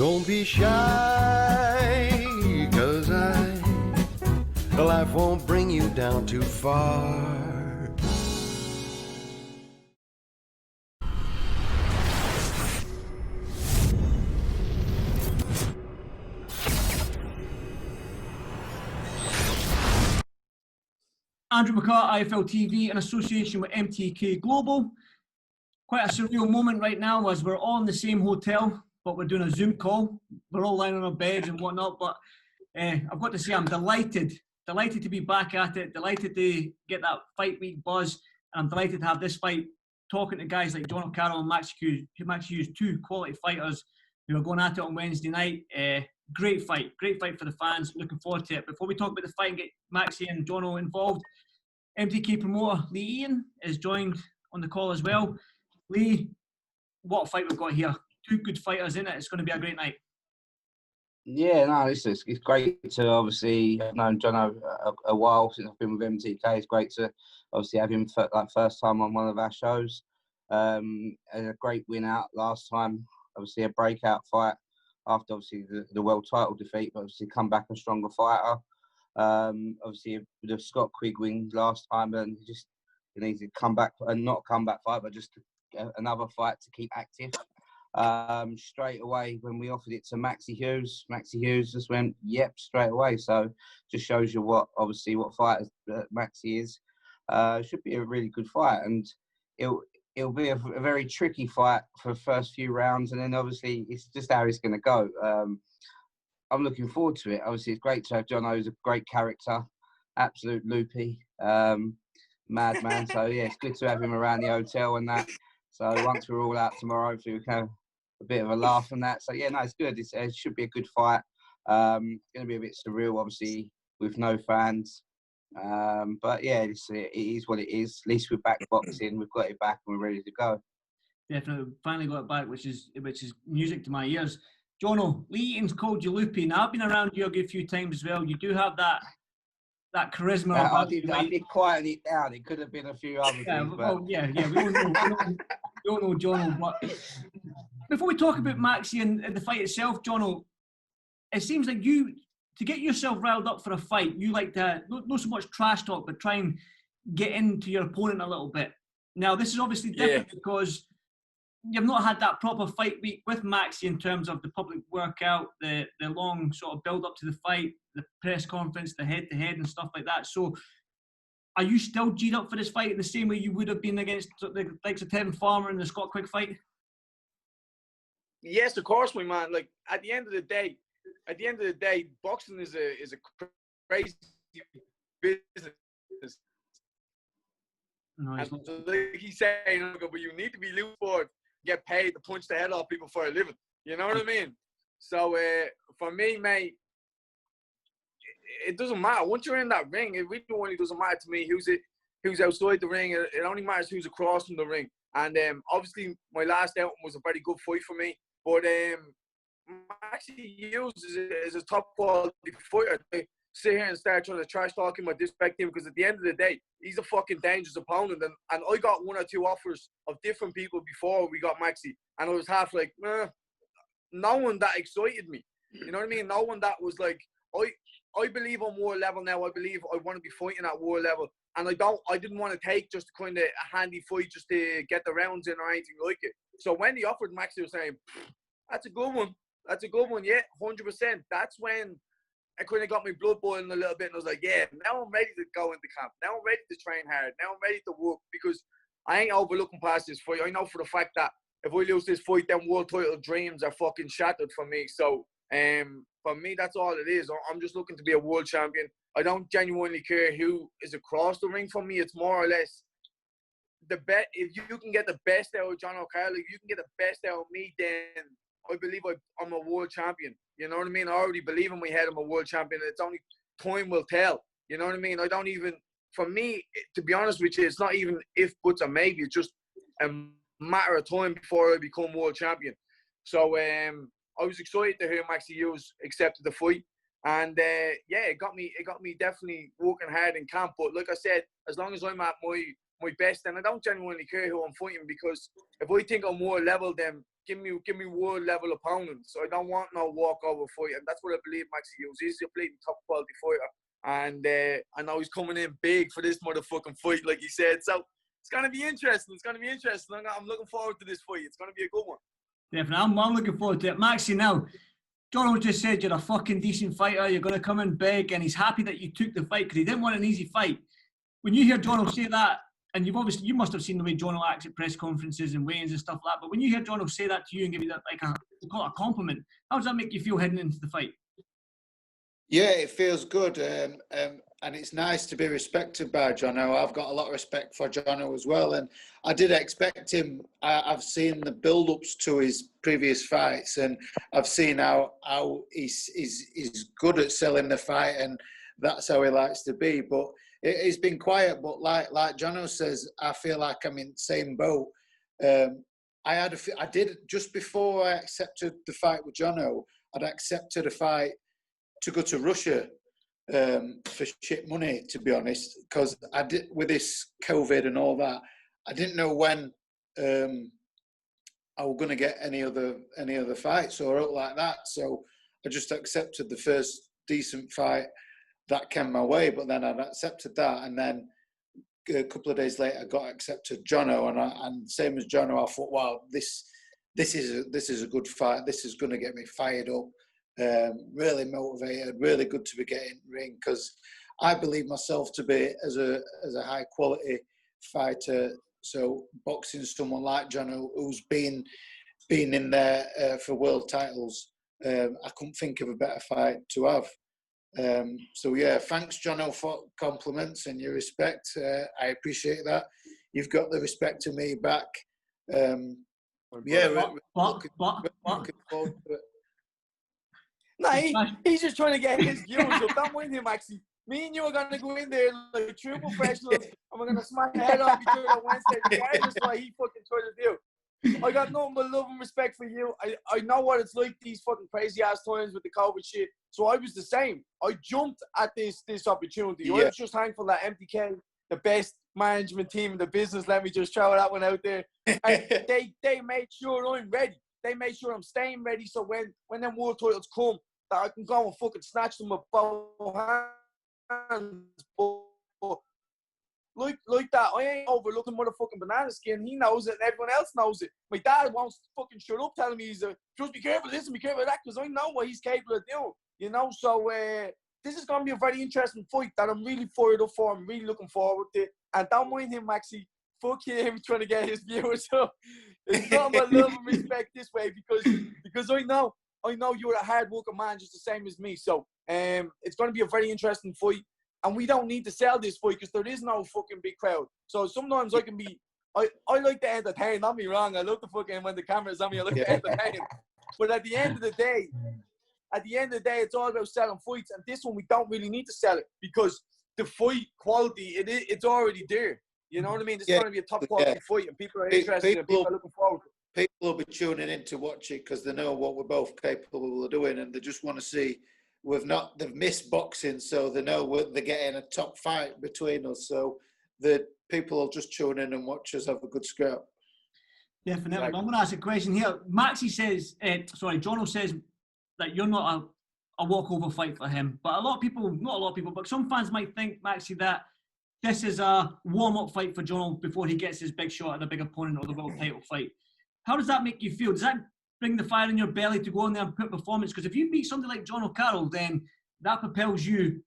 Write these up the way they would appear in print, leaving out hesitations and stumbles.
Don't be shy, 'cause life won't bring you down too far. Andrew McCart, IFL TV, in association with MTK Global. Quite a surreal moment right now as we're all in the same hotel, but we're doing a Zoom call. We're all lying on our beds and whatnot, but I've got to say I'm delighted to be back at it, delighted to get that fight week buzz, and I'm delighted to have this fight talking to guys like JONO CARROLL and MAXI Hughes, two quality fighters who are going at it on Wednesday night. Great fight for the fans, looking forward to it. Before we talk about the fight and get Maxi and JONO involved, MTK promoter Lee EATON is joined on the call as well. Lee, what a fight we've got here. Two good fighters in it. It's going to be a great night. Yeah, no, it's great to obviously, I've known Jono a while since I've been with MTK. It's great to obviously have him for like first time on one of our shows. A great win out last time. Obviously a breakout fight after obviously the world title defeat, but obviously come back a stronger fighter. Obviously the Scott Quigg win last time, and he needs to come back, and not come back fight, but just another fight to keep active. Straight away when we offered it to Maxi Hughes just went yep straight away. So just shows you what fighter Maxi is. Should be a really good fight, and it'll be a very tricky fight for the first few rounds, and then obviously it's just how it's going to go. I'm looking forward to it. Obviously, it's great to have Jono, who's a great character, absolute loopy, madman. So yeah, it's good to have him around the hotel and that. So once we're all out tomorrow, hopefully we can have a bit of a laugh and that. So yeah, no, it's good. It should be a good fight. It's going to be a bit surreal, obviously, with no fans. But yeah, it is what it is. At least we're back boxing. We've got it back and we're ready to go. Definitely, finally got it back, which is music to my ears. Jono, Lee Eaton's called you loopy. Now I've been around you a good few times as well. You do have that charisma. I did quieten it down. It could have been a few other things. But... we all know Jono. But before we talk about Maxi and the fight itself, Jono, it seems like you, to get yourself riled up for a fight, you like to, not so much trash talk, but try and get into your opponent a little bit. Now, this is obviously different because you've not had that proper fight week with Maxi in terms of the public workout, the long sort of build up to the fight, the press conference, the head-to-head and stuff like that. So are you still G'd up for this fight in the same way you would have been against the likes of Tevin Farmer in the Scott Quigg fight? Yes, of course, my man. Like at the end of the day, boxing is a crazy business. No, and like he's saying, but you need to be loose for it, get paid to punch the head off people for a living. You know what I mean? So for me, mate, it doesn't matter. Once you're in that ring, it really only doesn't matter to me who's outside the ring. It only matters who's across from the ring. And obviously, my last outing was a very good fight for me. But Maxi Hughes is a top quality fighter. To sit here and start trying to trash talk him or disrespect him, because at the end of the day, he's a fucking dangerous opponent. And I got one or two offers of different people before we got Maxi, and I was half like, no one that excited me. You know what I mean? No one that was like, I believe on world level now. I believe I want to be fighting at world level, and I didn't want to take just kind of a handy fight just to get the rounds in or anything like it. So when they offered Maxi, I was saying, that's a good one. That's a good one. Yeah, 100%. That's when I kind of got my blood boiling a little bit, and I was like, yeah, now I'm ready to go into camp. Now I'm ready to train hard. Now I'm ready to work, because I ain't overlooking past this fight. I know for the fact that if I lose this fight, then world title dreams are fucking shattered for me. So for me, that's all it is. I'm just looking to be a world champion. I don't genuinely care who is across the ring from me. It's more or less if you can get the best out of JONO CARROLL, if you can get the best out of me, then I believe I'm a world champion. You know what I mean? I already believe in my head I'm a world champion. It's only time will tell. You know what I mean? I don't even, for me, to be honest with you, it's not even if, buts, or maybe. It's just a matter of time before I become world champion. So I was excited to hear Maxi Hughes accepted the fight. And yeah, it got me definitely working hard in camp. But like I said, as long as I'm at my best, and I don't genuinely care who I'm fighting, because if I think I'm more level, then give me world level opponents. So I don't want no walkover fight, and that's what I believe Maxi Hughes is. He's a bleeding top quality fighter, and I know he's coming in big for this motherfucking fight, like he said. So it's gonna be interesting. I'm looking forward to this fight. It's gonna be a good one. Definitely, I'm looking forward to it. Maxi, now, Jono just said you're a fucking decent fighter. You're going to come in big, and he's happy that you took the fight because he didn't want an easy fight. When you hear Jono say that, and you must have seen the way Jono acts at press conferences and weigh-ins and stuff like that. But when you hear Jono say that to you and give you that call it a compliment, how does that make you feel heading into the fight? Yeah, it feels good, and it's nice to be respected by Jono. I've got a lot of respect for Jono as well, and I did expect him. I've seen the build-ups to his previous fights, and I've seen how he's good at selling the fight, and that's how he likes to be. But he's been quiet. But like Jono says, I feel like I'm in the same boat. I did just before I accepted the fight with Jono. I'd accepted a fight to go to Russia for shit money, to be honest, because I did with this COVID and all that. I didn't know when I was going to get any other fights or out like that. So I just accepted the first decent fight that came my way. But then I'd accepted that, and then a couple of days later, I got accepted Jono, and same as Jono, I thought, wow, this is a good fight. This is going to get me fired up. Really motivated, really good to be getting in the ring, because I believe myself to be as a high quality fighter. So boxing someone like Jono, who's been in there for world titles, I couldn't think of a better fight to have. So yeah, thanks Jono for compliments and your respect. I appreciate that. You've got the respect of me back. Looking forward to it. No, he's just trying to get his views up. Don't mind him, actually. Me and you are going to go in there like true professionals, and we're going to smack the head off each other on Wednesday, regardless of what he fucking trying to do. I got nothing but love and respect for you. I know what it's like these fucking crazy-ass times with the COVID shit. So I was the same. I jumped at this opportunity. Yeah. I was just thankful that MTK, the best management team in the business, let me just throw that one out there. And they made sure I'm ready. They made sure I'm staying ready, so when them world titles come, that I can go and fucking snatch them with both hands. But like that, I ain't overlooking motherfucking banana skin. He knows it, and everyone else knows it. My dad wants to fucking shut up, telling me he's just be careful of this and be careful of that, because I know what he's capable of doing. You know, so this is going to be a very interesting fight that I'm really fired up for. I'm really looking forward to it. And don't mind him, Maxi. Fuck him trying to get his viewers up. It's not my love and respect this way, because I know you're a hard working man just the same as me. So it's going to be a very interesting fight. And we don't need to sell this fight because there is no fucking big crowd. So sometimes I can be, I like to entertain, don't be wrong. I love to fucking, when the camera's on me, I like to entertain. But at the end of the day, it's all about selling fights. And this one, we don't really need to sell it because the fight quality, it's already there. You know what I mean? It's going to be a top quality fight, and people are interested and people are looking forward to it. People will be tuning in to watch it because they know what we're both capable of doing, and they just want to see. They've missed boxing, so they know they're getting a top fight between us. So the people will just tune in and watch us have a good scrap. Definitely. Exactly. I'm going to ask a question here. Maxi says, Jono says that you're not a walkover fight for him, but a lot of people, not a lot of people, but some fans might think, Maxi, that this is a warm-up fight for Jono before he gets his big shot at the big opponent or the world title fight. How does that make you feel? Does that bring the fire in your belly to go in there and put performance? Because if you beat somebody like JONO CARROLL, then that propels you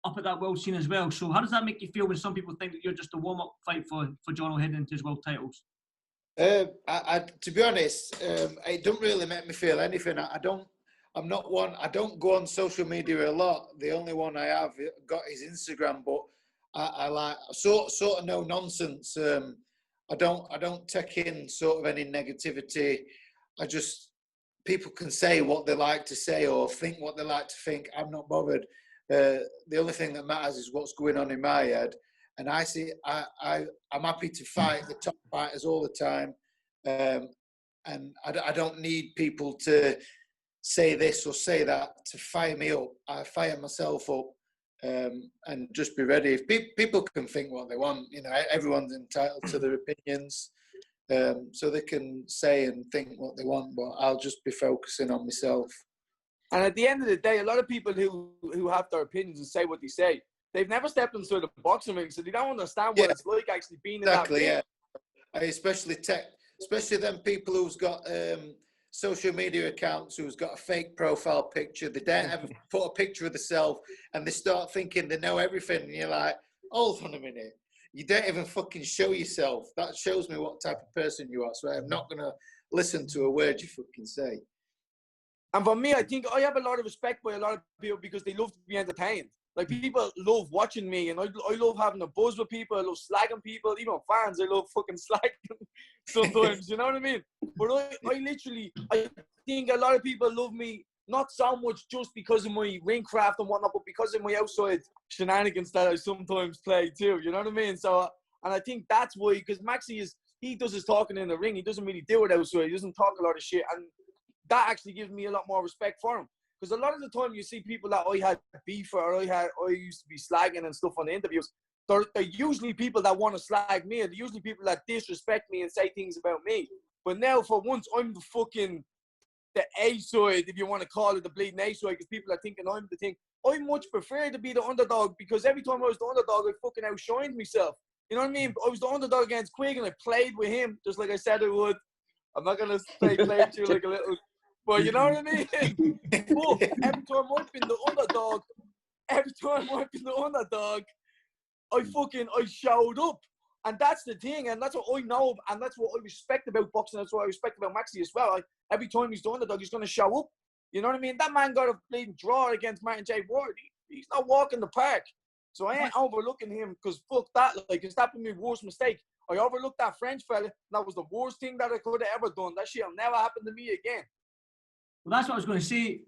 up at that world scene as well. So how does that make you feel when some people think that you're just a warm-up fight for Jono heading into his world titles? To be honest, it don't really make me feel anything. I don't go on social media a lot. The only one I have got is Instagram, but I like sort of no nonsense. I don't take in sort of any negativity. People can say what they like to say or think what they like to think. I'm not bothered. The only thing that matters is what's going on in my head. And I'm happy to fight the top fighters all the time. And I don't need people to say this or say that to fire me up. I fire myself up and just be ready. If people can think what they want, you know, everyone's entitled to their opinions. so they can say and think what they want, but I'll just be focusing on myself. And at the end of the day, a lot of people who have their opinions and say what they say, they've never stepped inside the boxing ring, so they don't understand what it's like actually being in that ring. Yeah. Especially them people who's got social media accounts, who's got a fake profile picture. They don't ever put a picture of themselves, and they start thinking they know everything. And you're like, hold on a minute. You don't even fucking show yourself. That shows me what type of person you are. So I'm not going to listen to a word you fucking say. And for me, I think I have a lot of respect for a lot of people because they love to be entertained. Like, people love watching me, and I love having a buzz with people. I love slagging people, even fans. I love fucking slagging sometimes, you know what I mean? But I think a lot of people love me, not so much just because of my ring craft and whatnot, but because of my outside shenanigans that I sometimes play too, you know what I mean? So, and I think that's why, because Maxi he does his talking in the ring. He doesn't really do it outside. He doesn't talk a lot of shit. And that actually gives me a lot more respect for him. Because a lot of the time you see people that I had beef or I used to be slagging and stuff on the interviews, they're usually people that want to slag me. They're usually people that disrespect me and say things about me. But now, for once, I'm the A side, if you want to call it the bleeding A side, because people are thinking I'm the thing. I much prefer to be the underdog, because every time I was the underdog, I fucking outshined myself. You know what I mean? I was the underdog against Quigg, and I played with him, just like I said I would. I'm not going to say play with you like a little... But you know what I mean? But every time I've been the underdog, I showed up. And that's the thing, and that's what I know, and that's what I respect about boxing. That's what I respect about Maxi as well. Every time he's the underdog, he's going to show up. You know what I mean? That man got a bleeding draw against Martin J. Ward. He's not walking the park. So I ain't overlooking him, because fuck that. Like, it's that been my worst mistake. I overlooked that French fella. That was the worst thing that I could have ever done. That shit will never happen to me again. Well, that's what I was going to say.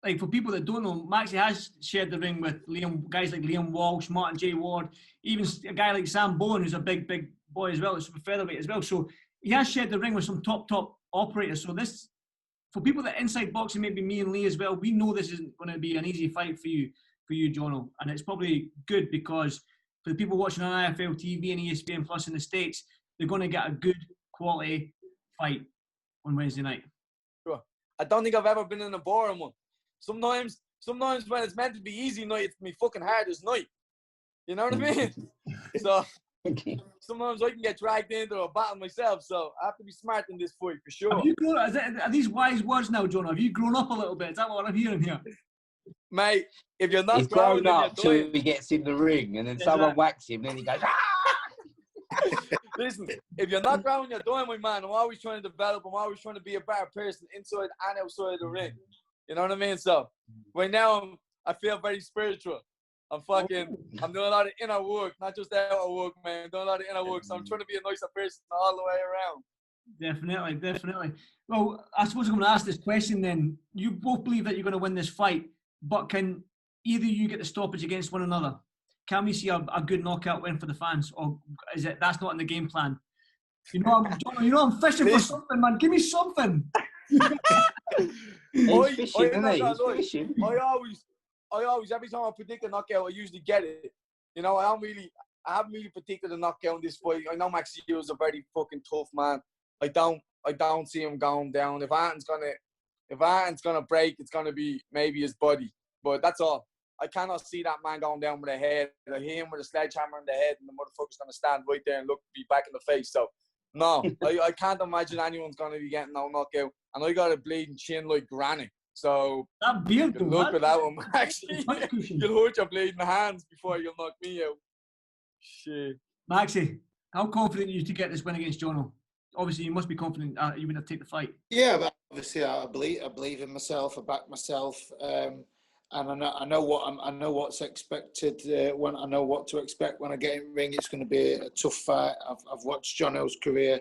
Like, for people that don't know, Maxi has shared the ring with guys like Liam Walsh, Martin J. Ward, even a guy like Sam Bowen, who's a big boy as well, a super featherweight as well. So he has shared the ring with some top operators. So this, for people that inside boxing, maybe me and Lee as well, we know this isn't going to be an easy fight for you, Jono. And it's probably good, because for the people watching on IFL TV and ESPN Plus in the States, they're going to get a good quality fight on Wednesday night. Sure. I don't think I've ever been in a boring one. Sometimes when it's meant to be easy night, it's me fucking hardest night. You know what I mean? So sometimes I can get dragged into a battle myself. So I have to be smart in this fight for sure. Have you grown, are these wise words now, Jono? Have you grown up a little bit? Is that what I'm hearing here? Mate, if you're not he's grown up till dying, he gets in the ring, and then someone whacks him, and then he goes, ah! Listen, if you're not growing, you're doing, my man. I'm always trying to develop. I'm always trying to be a better person inside and outside the ring. You know what I mean? So right now, I feel very spiritual. I'm doing a lot of inner work, not just outer work, man. I'm doing a lot of inner work. So I'm trying to be a nicer person all the way around. Definitely. Well, I suppose I'm going to ask this question then. You both believe that you're going to win this fight, but can either you get the stoppage against one another? Can we see a good knockout win for the fans, or is it that's not in the game plan? I'm fishing for something, man. Give me something. He's fishing, isn't he? He's fishing. I always, every time I predict a knockout, I usually get it. You know, I haven't really predicted a knockout in this fight. I know Maxi Hughes is a very fucking tough man. I don't see him going down. If Arden's gonna break, it's gonna be maybe his body. But that's all. I cannot see that man going down with a head. I hear him with a sledgehammer in the head, and the motherfucker's gonna stand right there and look me back in the face. So no, I can't imagine anyone's gonna be getting no knockout. And I got a bleeding chin like granny. So that beard, good luck with that one, Maxi. You'll hurt your bleeding hands before you'll knock me out. Shit. Maxi, how confident are you to get this win against Jono? Obviously, you must be confident you would have taken the fight. Yeah, but obviously, I believe in myself. I back myself, and I know what's expected. When I know what to expect when I get in the ring, it's going to be a tough fight. I've watched Jono's career,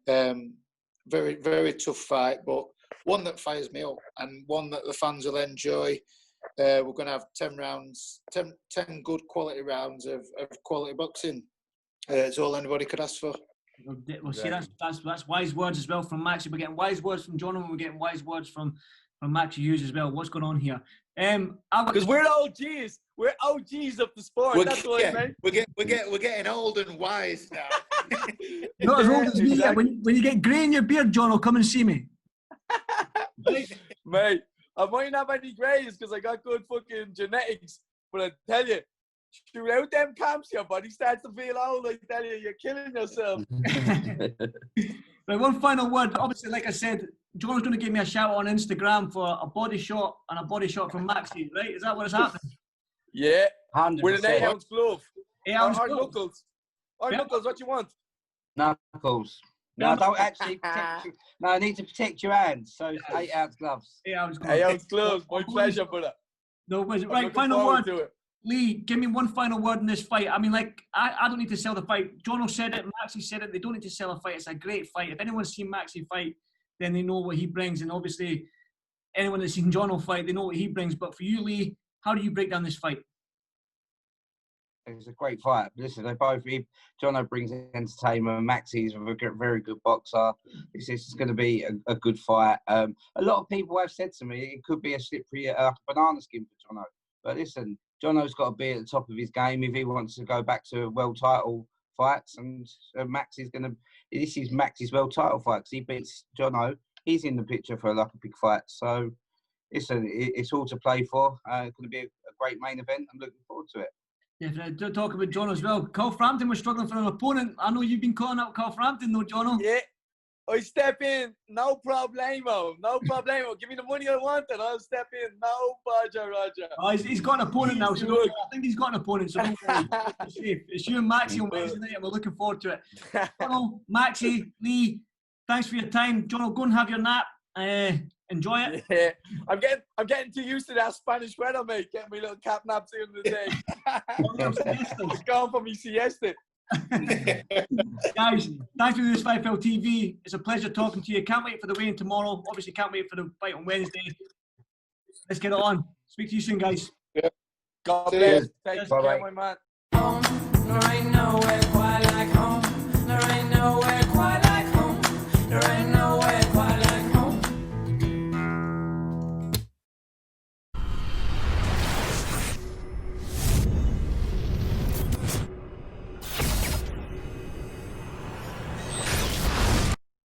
very very tough fight, but one that fires me up and one that the fans will enjoy. We're going to have 10 rounds, 10 good quality rounds of quality boxing. It's all anybody could ask for. Well, see, that's wise words as well from Maxi. We're getting wise words from Jono, and we're getting wise words from from MAXI HUGHES as well. What's going on here? Because we're OGs. We're OGs of the sport. That's why, mate. We're getting old and wise now. Not as old as me yet. When you get grey in your beard, John, will come and see me. Mate, I might have any greys because I got good fucking genetics. But I tell you, shoot out them camps, your body starts to feel old. I tell you, you're killing yourself. Right, one final word. Obviously, like I said, John's going to give me a shout on Instagram for a body shot and a body shot from MAXI, right? Is that what is happening? Yeah, 100%. with an 8-ounce glove. 8-ounce Or glove? knuckles. Or Yeah. knuckles, what you want? Knuckles. No, I don't actually protect you. No, I need to protect your hands. So it's 8-ounce gloves. 8-ounce glove. 8-ounce gloves. My pleasure, brother. No, right, Looking final forward word. to it. Lee, give me one final word in this fight. I mean, like, I don't need to sell the fight. Jono said it, MAXI said it. They don't need to sell a fight. It's a great fight. If anyone's seen MAXI fight, then they know what he brings. And obviously, anyone that's seen Jono fight, they know what he brings. But for you, Lee, how do you break down this fight? It's a great fight. Listen, they both. Jono brings entertainment. MAXI's a very good boxer. It's going to be a good fight. A lot of people have said to me it could be a slippery banana skin for Jono. But listen, Jono's got to be at the top of his game if he wants to go back to world title fights. And MAXI's going to. This is MAXI's world title fight because he beats Jono. He's in the picture for like a big fight. So listen, it's all to play for. It's going to be a great main event. I'm looking forward to it. Yeah, talk about Jono as well. Carl Frampton was struggling for an opponent. I know you've been calling out Carl Frampton, though, Jono. Yeah, I step in, no problemo, no problemo. Give me the money I want and I'll step in, no budger, Roger. Oh, he's got an opponent now, so Look. I think he's got an opponent, so don't worry. It's safe. It's you and MAXI on Wednesday night, and we're looking forward to it. Jono, MAXI, Lee, thanks for your time. Jono, go and have your nap. Enjoy it. Yeah, I'm getting too used to that Spanish weather, mate. Getting my little cap naps in the day. It's gone for me siesta. Guys, thanks for doing this Fight Fell TV. It's a pleasure talking to you. Can't wait for the weigh-in tomorrow. Obviously, can't wait for the fight on Wednesday. Let's get it on. Speak to you soon, guys. God Cheers. bless. Take Bye-bye. care, my man. Right